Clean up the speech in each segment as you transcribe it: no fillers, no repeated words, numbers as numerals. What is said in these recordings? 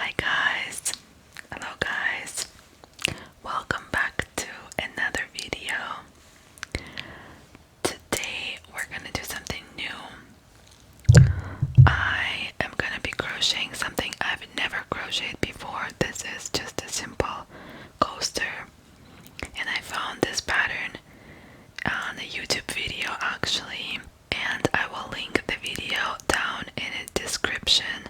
Hi guys, hello guys, welcome back to another video. Today we're gonna do something new. I am gonna be crocheting something I've never crocheted before. This is just a simple coaster, and I found this pattern on a YouTube video actually, and I will link the video down in the description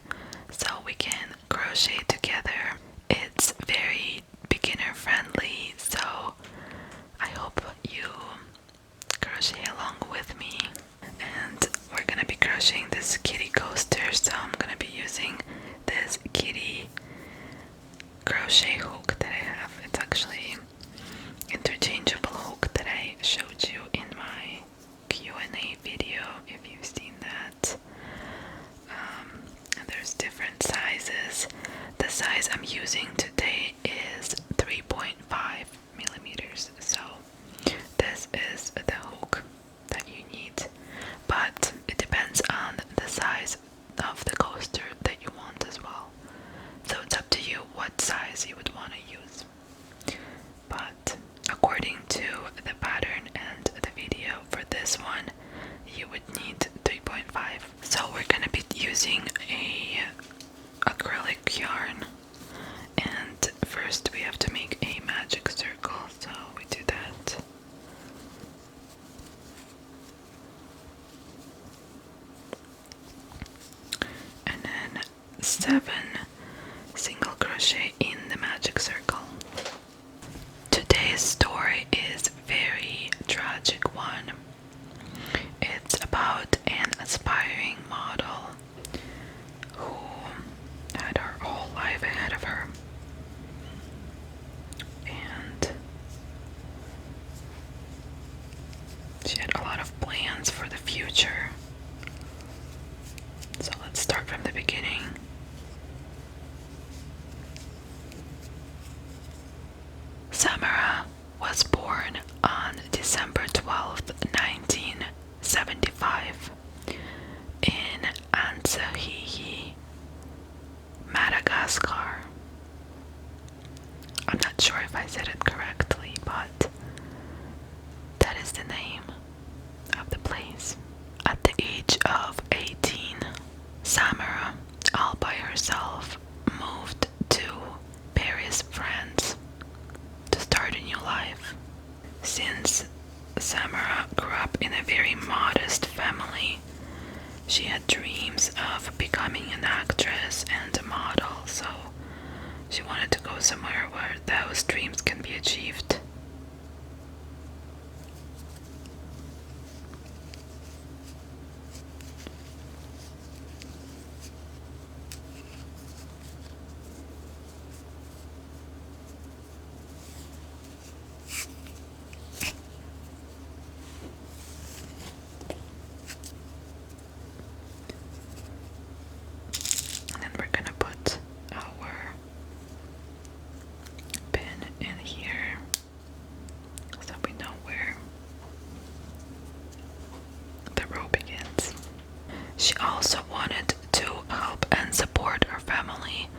so we can crochet together. It's very beginner friendly, so I hope you crochet along with me. And we're gonna be crocheting this kitty coaster, so I'm gonna be using this kitty crochet hook that I have. It's actually interchangeable hook that I showed you in my Q&A video, if you've seen that. And there's different sizes. The size I'm using today is 3.5 millimeters, so this is the hook that you need, but it depends on the size of the coaster that you want as well, so it's up to you what size you would want to use. But according to the pattern and the video for this one, you would need 3.5. So we're gonna be using a acrylic yarn, and first we have to make a magic circle, so we do that. And then 7 single crochet in the magic circle. Today's story is a very tragic one. It's about an aspiring model who had her whole life ahead of her, and she had a lot of plans for the future. So let's start from the beginning. Samira was born on December 12th, 1975 in Ansahihi, Madagascar. I'm not sure if I said it correctly, but that is the name of the place. At the age of 18, Samira, all by herself, moved to Paris, France, to start a new life. Since Samira grew up in a very modest family, she had dreams of becoming an actress and a model, so she wanted to go somewhere where those dreams can be achieved. And then we're gonna put our pin in here so we know where the row begins. She also wanted to help and support her family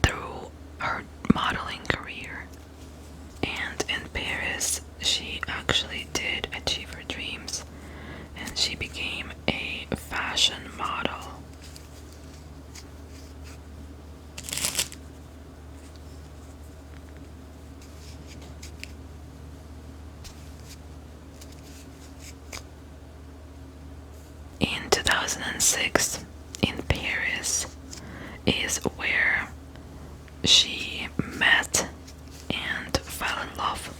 through her modeling career. And in Paris, she actually did achieve her dreams, and she became a fashion model. In 2006, in Paris, is where she met and fell in love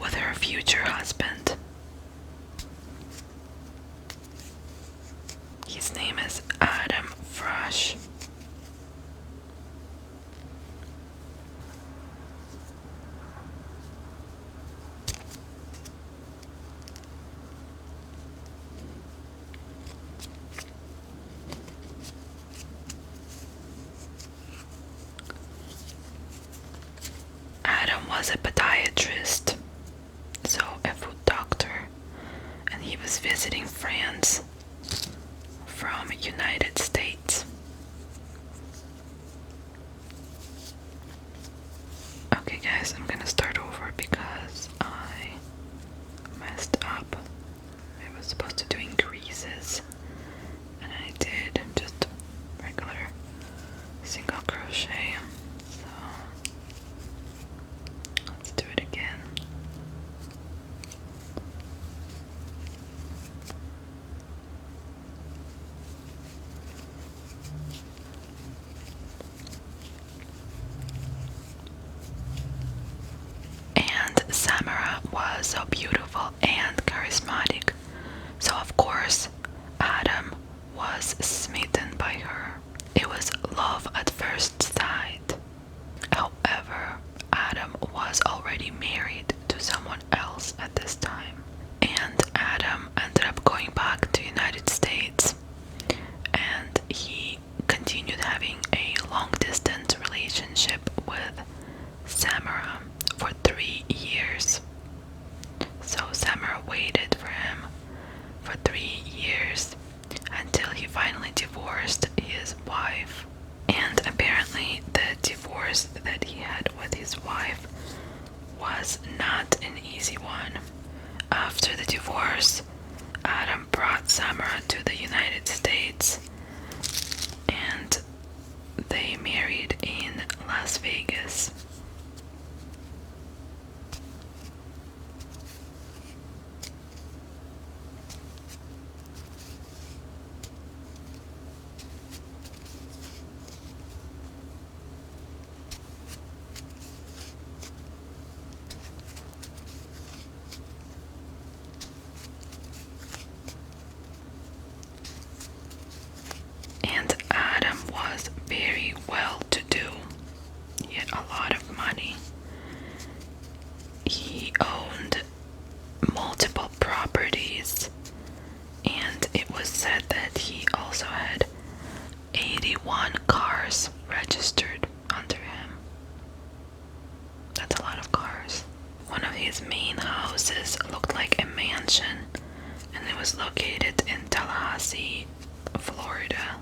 with her future husband. His name is Adam Frasch. Adam was a podiatrist, so a foot doctor, and he was visiting France from United States. Samira was so beautiful and charismatic, so of course Adam was smitten by her. It was love at first sight. However, Adam was already married to someone else at this time, and Adam ended up going back to the United States, and he continued having a long-distance relationship with Samira for 3 years. So Samira waited for him for 3 years until he finally divorced his wife. And apparently the divorce that he had with his wife was not an easy one. After the divorce, Adam brought Samira to the United States and they married in Las Vegas. And Adam was very well to do. He had a lot of money. He owned multiple properties, and it was said that he also had 81 cars registered under him. That's a lot of cars. One of his main houses looked like a mansion, and it was located in Tallahassee, Florida.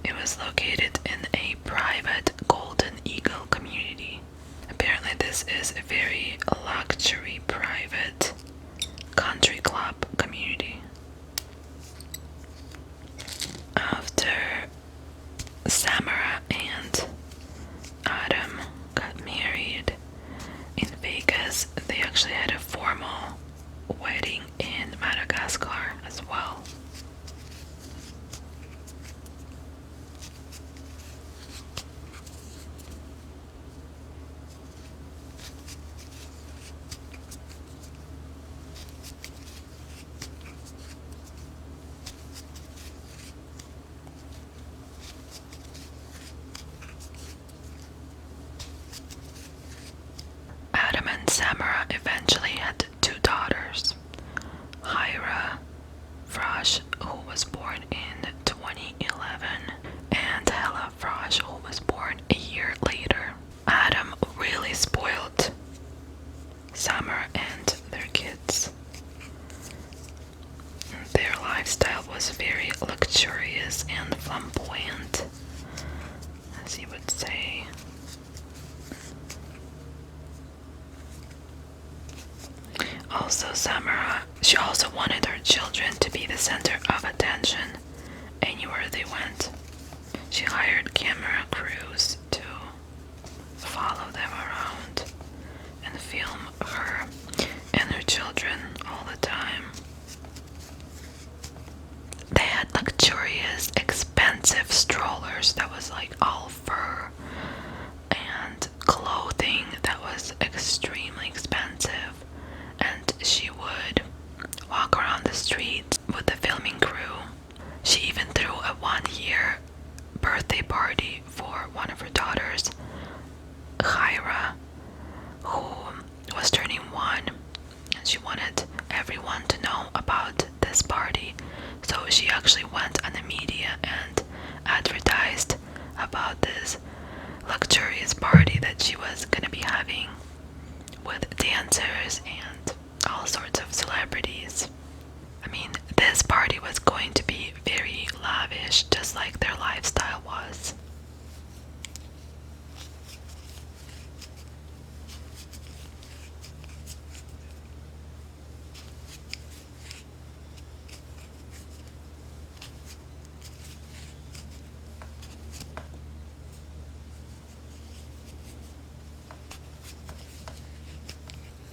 It was located in a private Golden Eagle community. Apparently this is a very luxury private country club community. After Samira and Adam got married in Vegas, they actually had a formal wedding in Madagascar as well. Adam and Samira eventually had 2 daughters, Samira Frasch, who was born in 2011, and Samira Frasch, who was born a year later. Adam really spoiled Samira and their kids. Their lifestyle was very luxurious and flamboyant, as you would say. Also, Samira, she also wanted her children to be the center of attention anywhere they went. She hired camera crews to follow them around and film her and her children all the time. They had luxurious, expensive strollers that was like all fur, and clothing that was extremely expensive, and she would walk around the streets with the filming crew. She even threw a 1-year birthday party for one of her daughters, Samira, who was turning 1, and she wanted everyone to know about this party. So she actually went on the media and advertised about this luxurious party that she was going to be having with dancers and all sorts of celebrities. I mean, this party was going to be very lavish, just like their lifestyle was.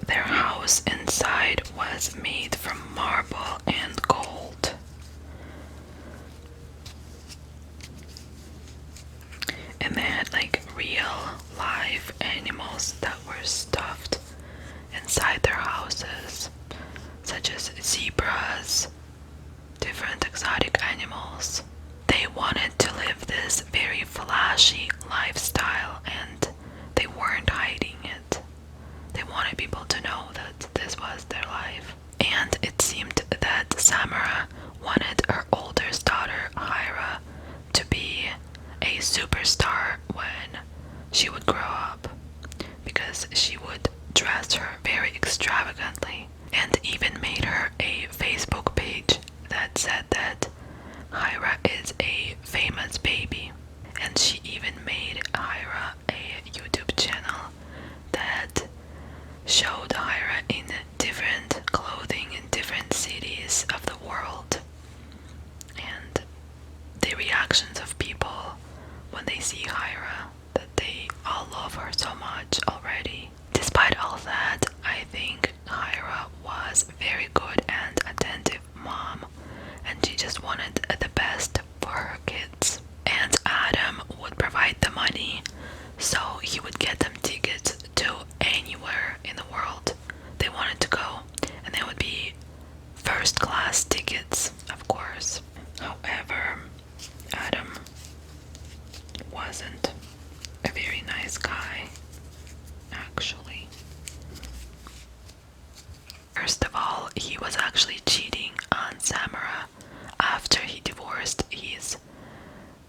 Their house inside was made from marble and gold. And they had like real live animals that were stuffed wanted people to know that this was their life. And it seemed that Samira wanted her oldest daughter, Hira, to be a superstar when she would grow up, because she would dress her very extravagantly, and even made her a Facebook page that said that Hira is a famous baby. And she even made Hira a YouTube channel that showed Hira in different clothing in different cities of the world. And the reactions of people when they see Hira, that they all love her so much already. Despite all that, I think Hira was very good and attentive mom, and she just wanted the best for her kids. And Adam would provide the money, so he would get them tickets to anywhere in the world they wanted to go, and they would be first class tickets, of course. However, Adam wasn't a very nice guy, actually. First of all, he was actually cheating on Samira after he divorced his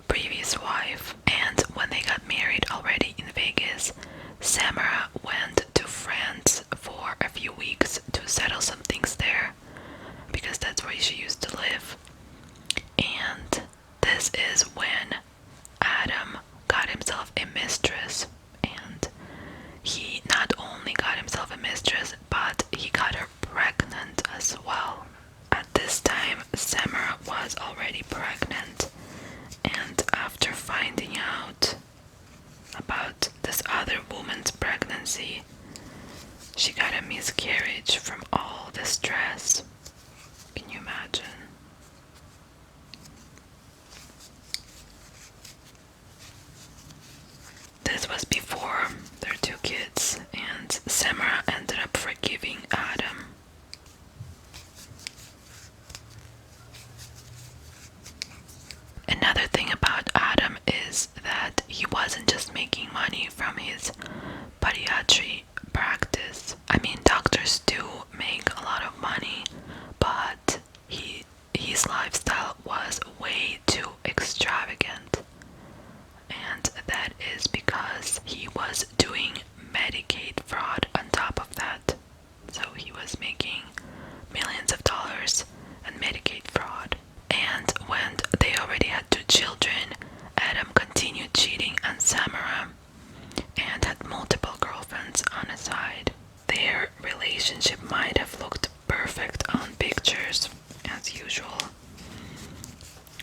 previous wife, and when they got married already in Vegas, Samira went to France for a few weeks to settle some things there, because that's where she used to live. And this is when Adam got himself a mistress, and he not only got himself a mistress, but he got her pregnant as well. At this time, Samira was already pregnant, and after finding out about this other woman's pregnancy, she got a miscarriage from all the stress. Can you imagine? This was before their 2 kids, and Samira ended up forgiving Adam. Another thing about Adam is that he wasn't just making money from his podiatry practice. I mean, doctors do make a lot of money, but his lifestyle was way too extravagant. And that is because he was doing Medicaid fraud on top of that. So he was making millions of dollars in Medicaid fraud. And when they already had 2 children, Adam continued cheating on Samira and had multiple girlfriends on his side. Their relationship might have looked perfect on pictures, as usual,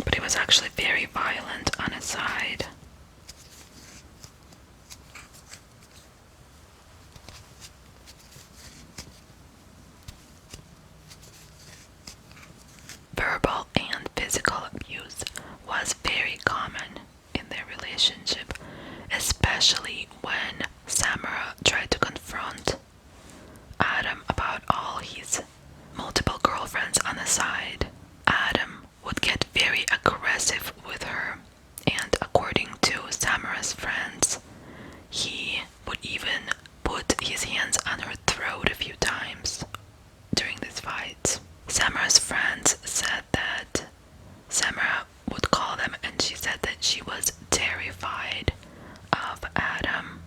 but it was actually very violent on his side. Verbal and physical abuse was very common in their relationship, especially when Samira tried to confront Adam about all his multiple girlfriends on the side. Adam would get very aggressive with her, and according to Samira's friends, he would even put his hands on her throat a few times during these fights. Samira's friends said that Samira would call them, and she said that she was terrified of Adam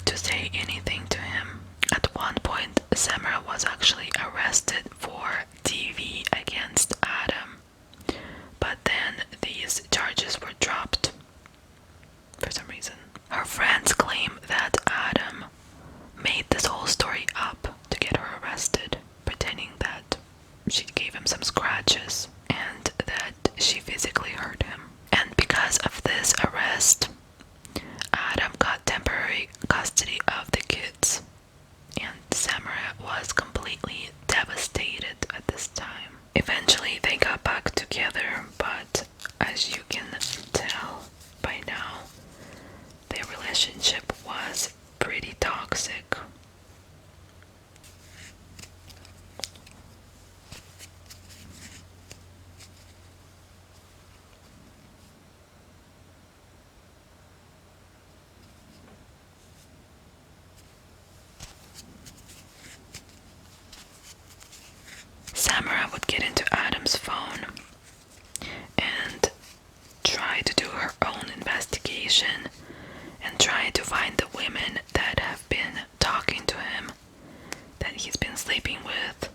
to say anything to him. At one point, Samira was actually arrested for TV against Adam, but then these charges were dropped for some reason. Her friends claim that Adam made this whole story phone and try to do her own investigation and try to find the women that have been talking to him, that he's been sleeping with,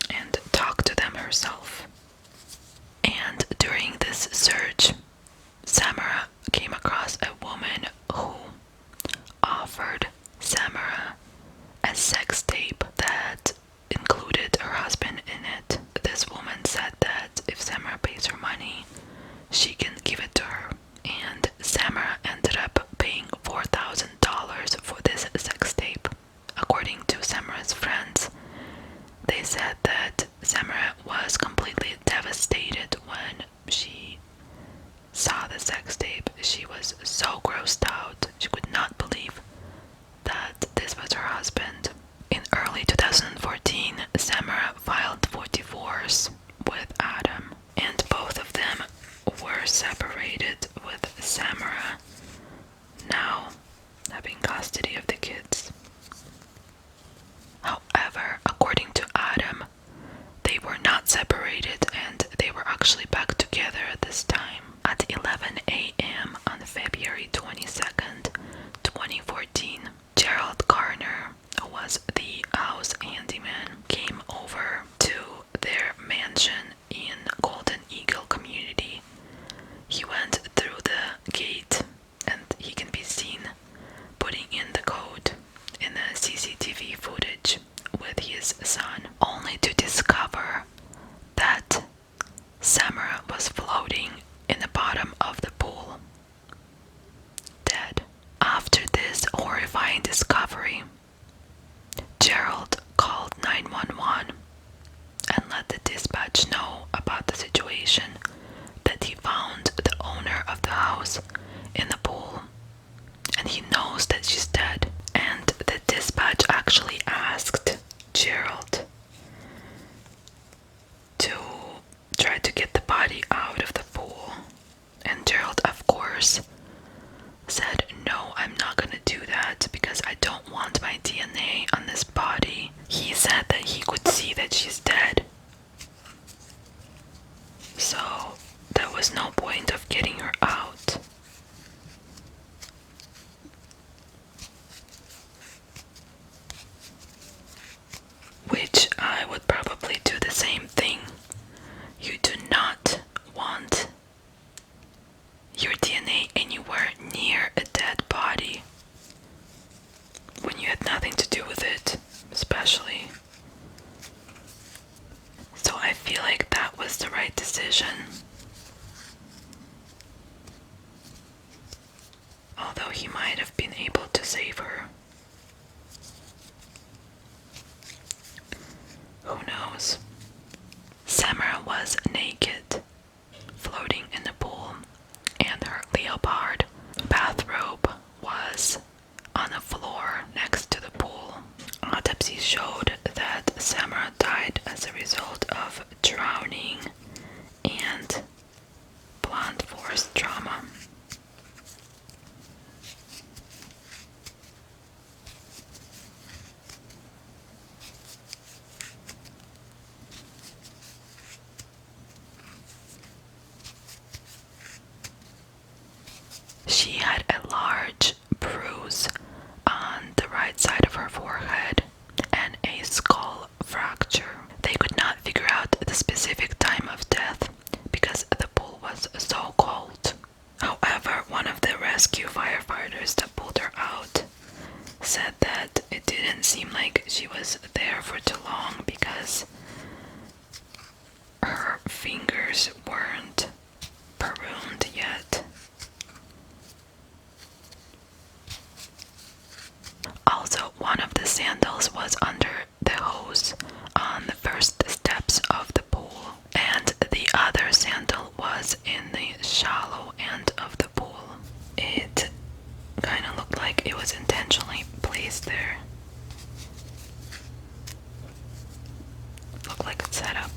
and talk to them herself. And during this search, Samira came across a woman who offered Samira a sex tape that included her husband in it. This woman said that if Samira pays her money, she can give it to her. And Samira ended up paying $4,000 for this sex tape. According to Samira's friends, they said that Samira was completely devastated when she saw the sex tape. She was so grossed out. She could not believe that this was her husband. In early 2014, Samira filed for divorce with Adam, and both of them were separated, with Samira now having custody of the kids. However, according to Adam, they were not separated and they were actually back together at this time. At 11 a.m. on February 22nd, 2014, Gerald Garner, who was the house handyman, came over to their mansion in Golden Eagle community. He went through the gate and he can be seen putting in the code in the CCTV footage with his son, only to discover that Samira was floating in the bottom of the pool, dead. After this horrifying discovery, Gerald called 911 and let the dispatch know about the situation, that he found the owner of the house in the pool and he knows that she's dead. And the dispatch actually asked Gerald to try to get the body out of the pool, and Gerald, of course, said, "No, I'm not gonna do that because I don't want my DNA on this body." He said that he could see that she's dead, so there was no point of getting her out. Which I would probably do the same thing. You do not want your DNA anywhere near a dead body when you had nothing to do with it, especially. So I feel like that was the right decision. Although he might have been able to save her. Who knows? Samira was naked, floating in the pool, and her leopard bathrobe was on the floor next to the pool. Autopsy showed that Samira died as a result of drowning and blunt force trauma. She had a large bruise on the right side of her forehead and a skull fracture. They could not figure out the specific time of death because the pool was so cold. However, one of the rescue firefighters that pulled her out said that it didn't seem like she was there for too long because her fingers weren't pruned yet. Also, one of the sandals was under the hose on the first steps of the pool, and the other sandal was in the shallow end of the pool. It kind of looked like it was intentionally placed there. Looked like it's set up.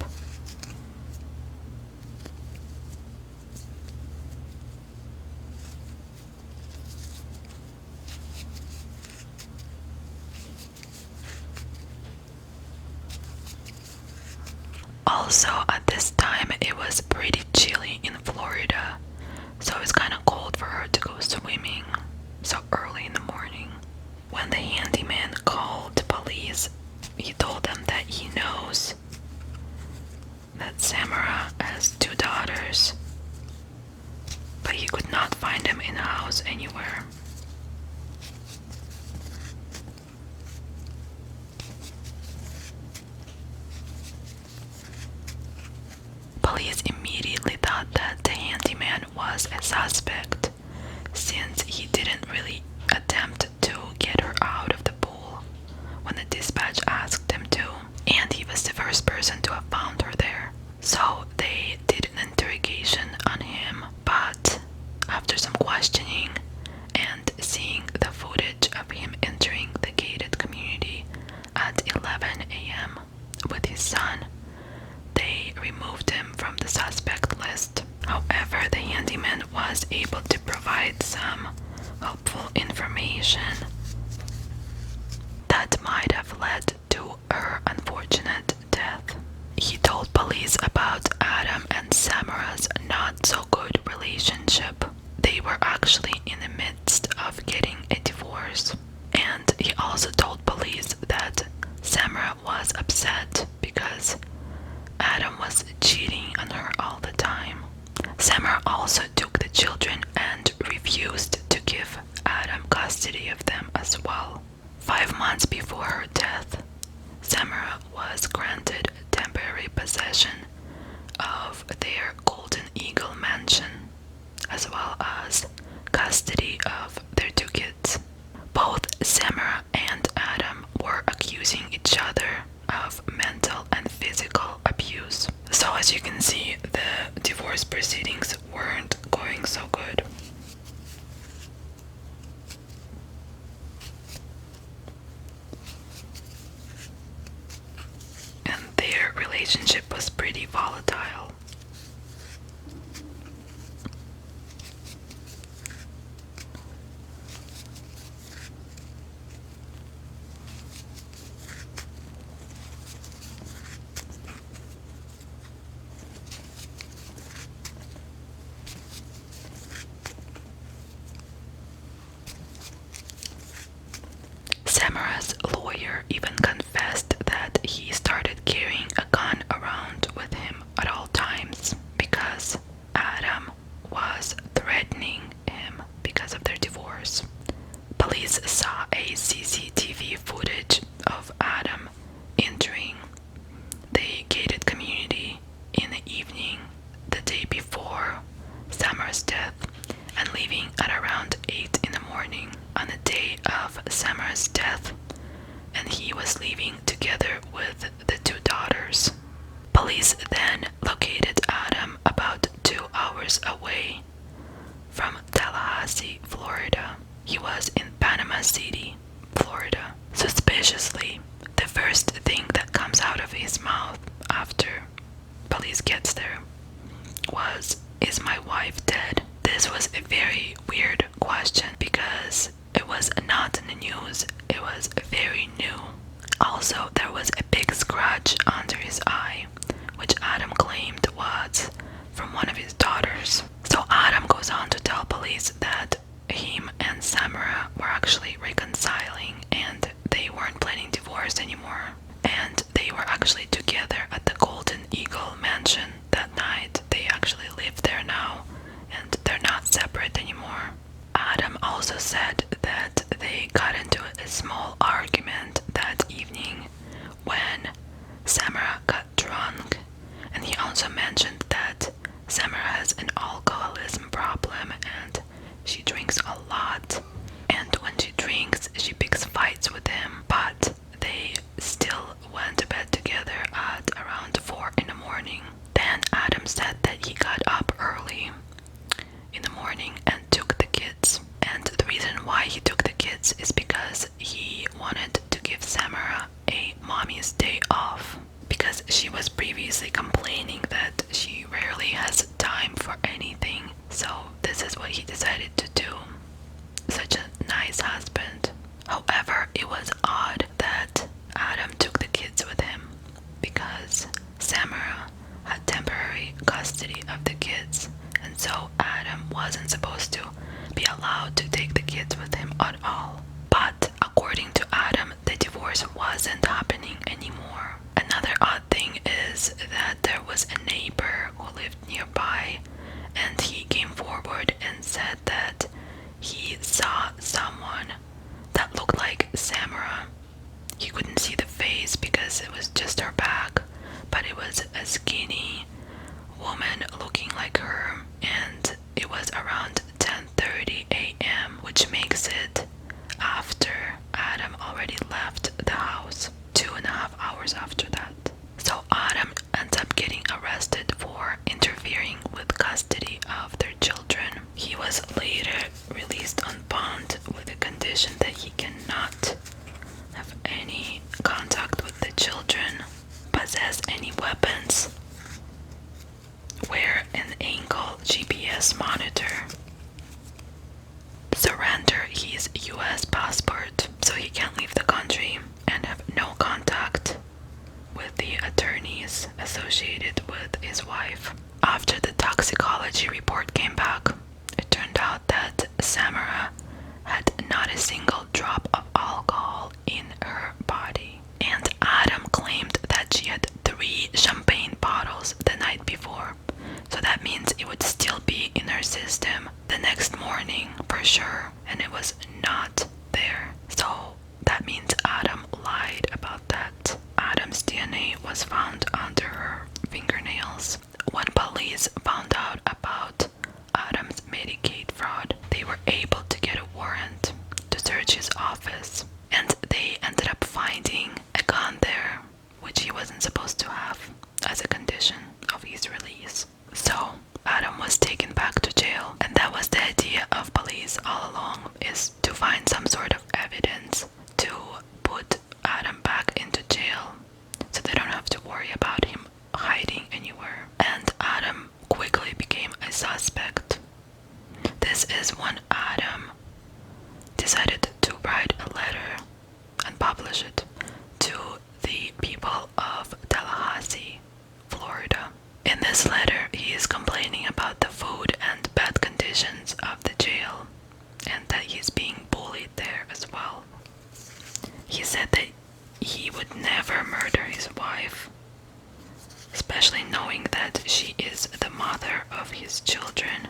Also, at this time, it was pretty chilly in Florida, so it was kind of cold for her to go swimming so early in the morning. When the handyman called the police, he told them that he knows that Samira has 2 daughters, but he could not find them in the house anywhere. Police immediately thought that the handyman was a suspect, since he didn't really attempt to get her out of the pool when the dispatch asked him to, and he was the first person to have found her there. So they did an interrogation on him, but after some questioning and seeing the footage of him entering the gated community at 11 a.m. with his son, they removed him from the suspect list. However, the handyman was able to provide some helpful information that might have led to her unfortunate death. He told police about Adam and Samira's not so good relationship. They were actually in the midst of getting a divorce. And he also told police that Samira was upset because Adam was cheating on her all the time. Samira also took the children and refused to give Adam custody of them as well. 5 months before her death, Samira was granted temporary possession of their Golden Eagle mansion, as well as custody of their 2 kids. Both Samira and Adam were accusing each other of mental and physical abuse. So as you can see, the divorce proceedings weren't going so good. And their relationship was pretty volatile. Samira's lawyer even confessed that he started carrying a gun around with him at all times because Adam was threatening him because of their divorce. Police saw a CCTV footage of Adam entering the gated community in the evening the day before Samira's death and leaving at around 8 in the morning on the day of Samira's death, and he was leaving together with the 2 daughters. Police then located Adam about 2 hours away from Tallahassee, Florida. He was in Panama City, Florida. Suspiciously, the first thing that comes out of his mouth after police gets there was, "Is my wife dead?" This was a very weird question because it was not in the news, it was very new. Also, there was a big scratch under his eye, which Adam claimed was from one of his daughters. So Adam goes on to tell police that him and Samira were actually reconciling and they weren't planning divorce anymore. And they were actually together at the Golden Eagle mansion that night. They actually live there now and they're not separate anymore. Adam also said that they got into a small argument that evening when Samira got drunk, and he also mentioned that Samira has an alcoholism problem and she drinks a lot, and when she drinks she picks fights with him, but they still went to bed together at around 4 in the morning. Then Adam said that he got up early in the morning and took the kids, and the reason why he took the kids is because he wanted to give Samira a mommy's day off, because she was previously complaining that she rarely has time for anything. So this is what he decided to do. Such a nice husband. However, it was odd that Adam took the kids with him because Samira course, wasn't happening anymore. Another odd thing is that there was a neighbor who lived nearby, and he came forward and said that he saw someone that looked like Samira. He couldn't see the face because it was just her back, but it was a skinny woman looking like her, and it was around 10:30 a.m., which makes it after Adam already left the house, 2.5 hours after that. So Adam ends up getting arrested for interfering with custody of their children. He was later released on bond with the condition that he cannot have any contact with the children, possess any weapons, wear an ankle GPS monitor, surrender his US passport so he can't leave the country, and have no contact with the attorneys associated with his wife. After the toxicology report came back, it turned out that Samira had not a single drop of alcohol in her body, and Adam claimed that she had 3 champagne bottles the night before, so that means it would still be in her system the next morning for sure, and it was not there. So that means Adam lied about that. Adam's DNA was found under her fingernails. When police found out about Adam's Medicaid fraud, they were able to get a warrant to search his office, and they ended up finding a gun there, which he wasn't supposed to have, as a condition of his release. So Adam was taken back to jail, and that was the idea of police all along, is to find some sort of evidence to put Adam back into jail so they don't have to worry about him hiding anywhere. And Adam quickly became a suspect. This is when Adam decided to write a letter and publish it to the people of Tallahassee, Florida. In this letter, he is complaining about the food and bad conditions of the jail, and that he's being bullied there as well. He said that he would never murder his wife, especially knowing that she is the mother of his children.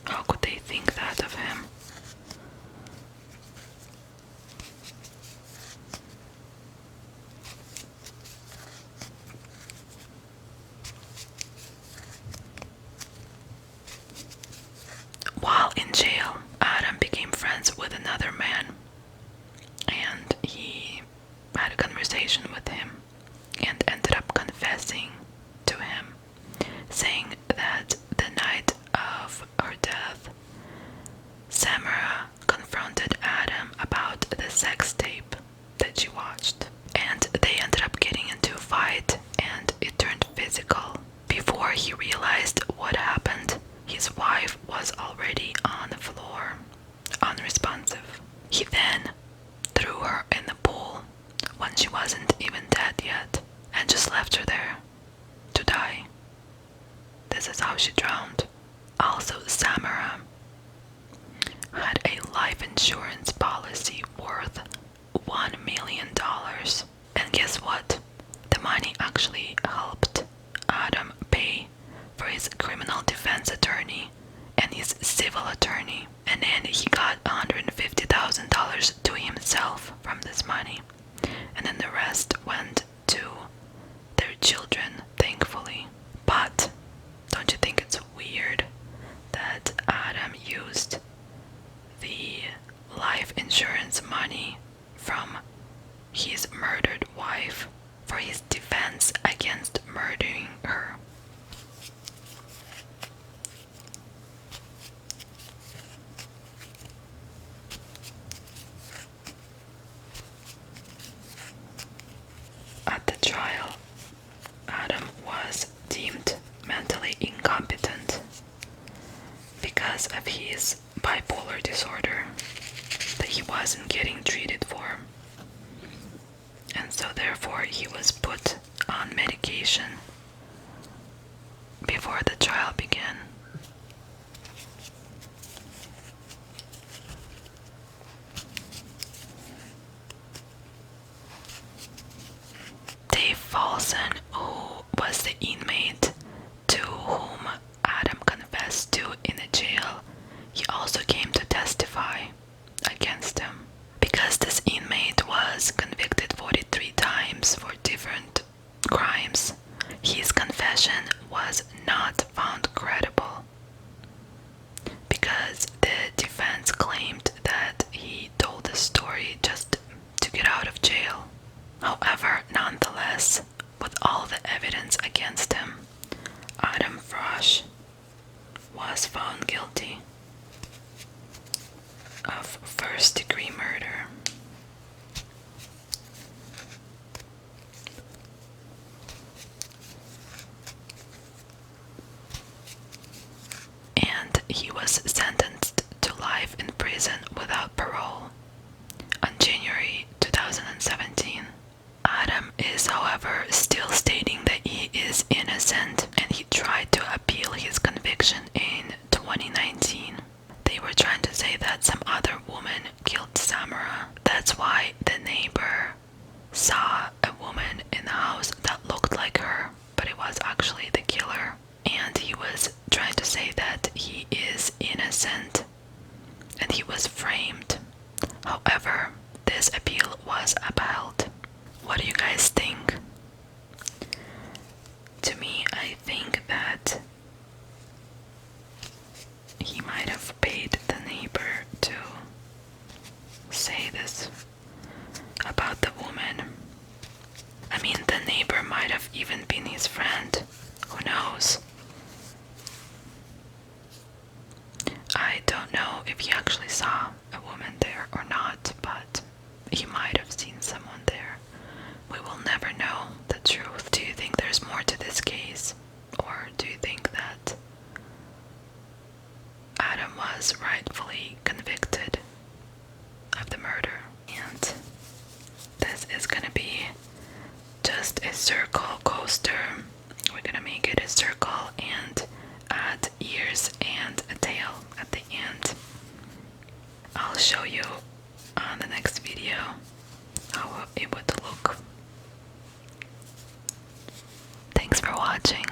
How could they think that of him? While in jail, Adam became friends with another man, and he had a conversation with him and ended up confessing to him, saying that the night of her death, Samira confronted Adam about the sex tape that she watched, and they ended up getting into a fight, and it turned physical. Before he realized what happened, his wife was already on the floor, unresponsive. He then threw her in the pool when she wasn't even dead yet, and just left her there to die. This is how she drowned. Also, Samira had a life insurance policy worth $1 million. And guess what? The money actually helped Adam pay for his criminal defense attorney and his civil attorney. And then he got $150,000 to himself from this money. And then the rest went to their children, thankfully. But don't you think it's weird that Adam used the life insurance money from his murdered wife for his defense against murdering her? At the trial, Adam was deemed mentally incompetent because of his bipolar disorder that he wasn't getting treated for. And so therefore he was put on medication before the trial began. Olsen, who was the inmate to whom Adam confessed to in the jail, he also came to testify against him. Because this inmate was convicted 43 times for different crimes, his confession was not found credible, because the defense claimed that he told the story just to get out of jail. However, nonetheless, with all the evidence against him, Adam Frasch was found guilty of first-degree murder. And he was sentenced to life in prison without parole on January 2017. Adam is, however, still stating that he is innocent, and he tried to appeal his conviction in 2019. They were trying to say that some other woman killed Samira. That's why the neighbor saw a woman in the house that looked like her, but it was actually the killer. And he was trying to say that he is innocent and he was framed. However, this appeal was upheld. What do you guys think? To me, I think that he might have paid the neighbor to say this about the woman. I mean, the neighbor might have even been his friend. Who knows? I don't know if he actually saw a woman there or not, but he might have seen someone there. We will never know the truth. Do you think there's more to this case? Or do you think that Adam was rightfully convicted of the murder? And this is gonna be just a circle coaster. We're gonna make it a circle and add ears and a tail at the end. I'll show you on the next video how it would look. Thanks for watching.